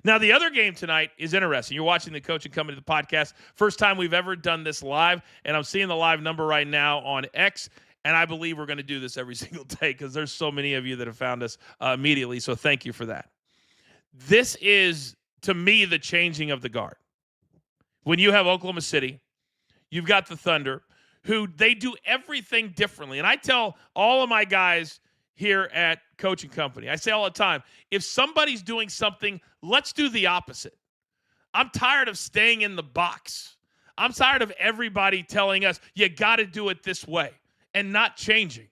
Now, the other game tonight is interesting. You're watching the Coach and Company the podcast. First time we've ever done this live, and I'm seeing the live number right now on X, and I believe we're going to do this every single day because there's so many of you that have found us immediately, so thank you for that. This is, to me, the changing of the guard. When you have Oklahoma City, you've got the Thunder, who they do everything differently. And I tell all of my guys here at Coach and Company, I say all the time, if somebody's doing something, let's do the opposite. I'm tired of staying in the box. I'm tired of everybody telling us, you got to do it this way and not changing.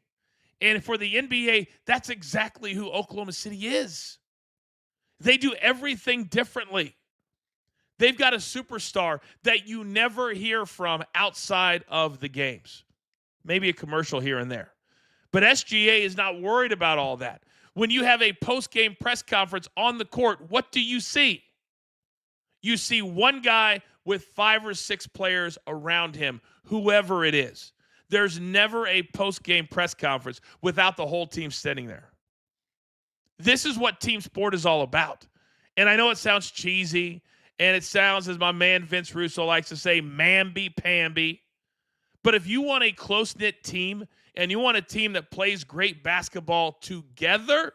And for the NBA, that's exactly who Oklahoma City is. They do everything differently. They've got a superstar that you never hear from outside of the games. Maybe a commercial here and there. But SGA is not worried about all that. When you have a post-game press conference on the court, what do you see? You see one guy with 5 or 6 players around him, whoever it is. There's never a post-game press conference without the whole team standing there. This is what team sport is all about. And I know it sounds cheesy, and it sounds, as my man Vince Russo likes to say, mamby-pamby. But if you want a close-knit team and you want a team that plays great basketball together,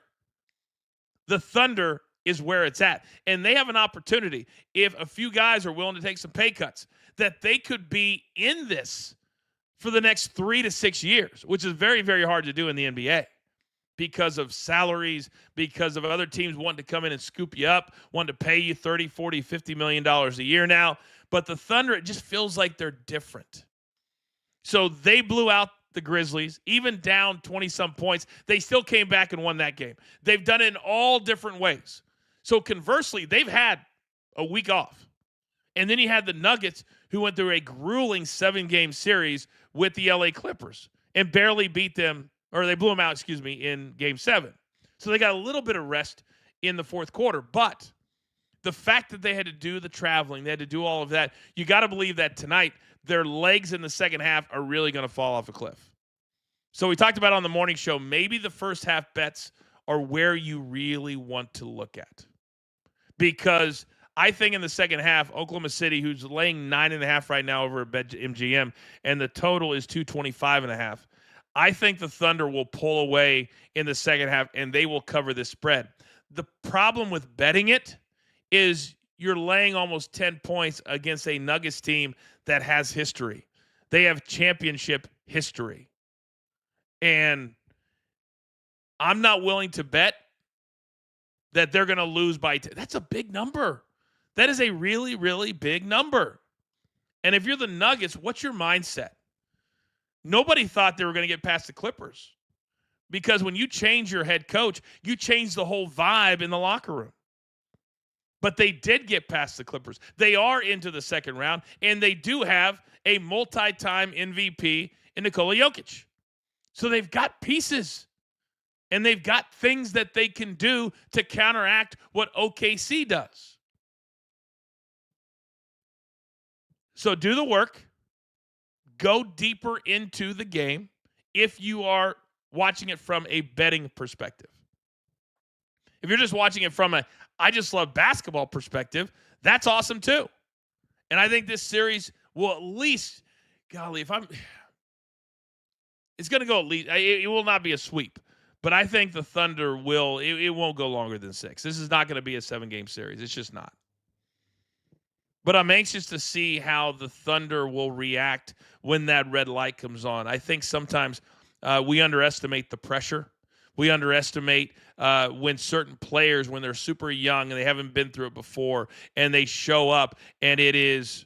the Thunder is where it's at. And they have an opportunity, if a few guys are willing to take some pay cuts, that they could be in this for the next 3 to 6 years, which is very, very hard to do in the NBA because of salaries, because of other teams wanting to come in and scoop you up, wanting to pay you $30, $40, $50 million a year now. But the Thunder, it just feels like they're different. So they blew out the Grizzlies, even down 20-some points. They still came back and won that game. They've done it in all different ways. So conversely, they've had a week off. And then you had the Nuggets, who went through a grueling 7-game series with the LA Clippers and barely beat them, or they blew them out, in Game 7. So they got a little bit of rest in the fourth quarter. But the fact that they had to do the traveling, they had to do all of that, you got to believe that tonight their legs in the second half are really going to fall off a cliff. So we talked about on the morning show, maybe the first half bets are where you really want to look at. Because I think in the second half, Oklahoma City, who's laying 9.5 right now over at BetMGM, and the total is 225.5. I think the Thunder will pull away in the second half, and they will cover this spread. The problem with betting it is you're laying almost 10 points against a Nuggets team that has history. They have championship history. And I'm not willing to bet that they're going to lose by 10. That's a big number. That is a really, really big number. And if you're the Nuggets, what's your mindset? Nobody thought they were going to get past the Clippers. Because when you change your head coach, you change the whole vibe in the locker room. But they did get past the Clippers. They are into the second round, and they do have a multi-time MVP in Nikola Jokic. So they've got pieces, and they've got things that they can do to counteract what OKC does. So do the work. Go deeper into the game if you are watching it from a betting perspective. If you're just watching it from a I just love basketball perspective, that's awesome too. And I think this series will at least, it's going to go at least, it will not be a sweep, but I think the Thunder will, it won't go longer than 6. This is not going to be a 7-game series. It's just not. But I'm anxious to see how the Thunder will react when that red light comes on. I think sometimes we underestimate the pressure. We underestimate when certain players, when they're super young and they haven't been through it before, and they show up, and it is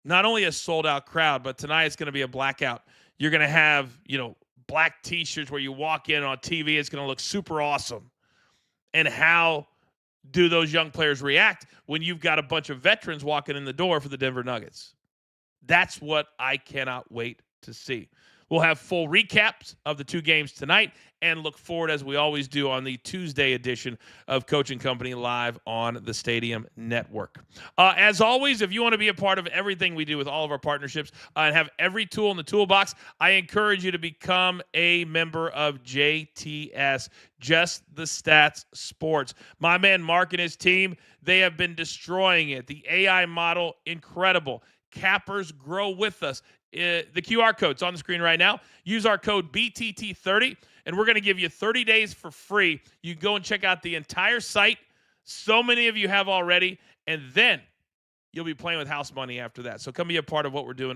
not only a sold-out crowd, but tonight it's going to be a blackout. You're going to have, black T-shirts where you walk in on TV. It's going to look super awesome. And how do those young players react when you've got a bunch of veterans walking in the door for the Denver Nuggets? That's what I cannot wait to see. We'll have full recaps of the 2 games tonight and look forward, as we always do, on the Tuesday edition of Coach and Company live on the Stadium Network. As always, if you want to be a part of everything we do with all of our partnerships and have every tool in the toolbox, I encourage you to become a member of JTS, Just the Stats Sports. My man Mark and his team, they have been destroying it. The AI model, incredible. Cappers grow with us. The QR code's on the screen right now. Use our code BTT30, and we're going to give you 30 days for free. You go and check out the entire site. So many of you have already, and then you'll be playing with house money after that. So come be a part of what we're doing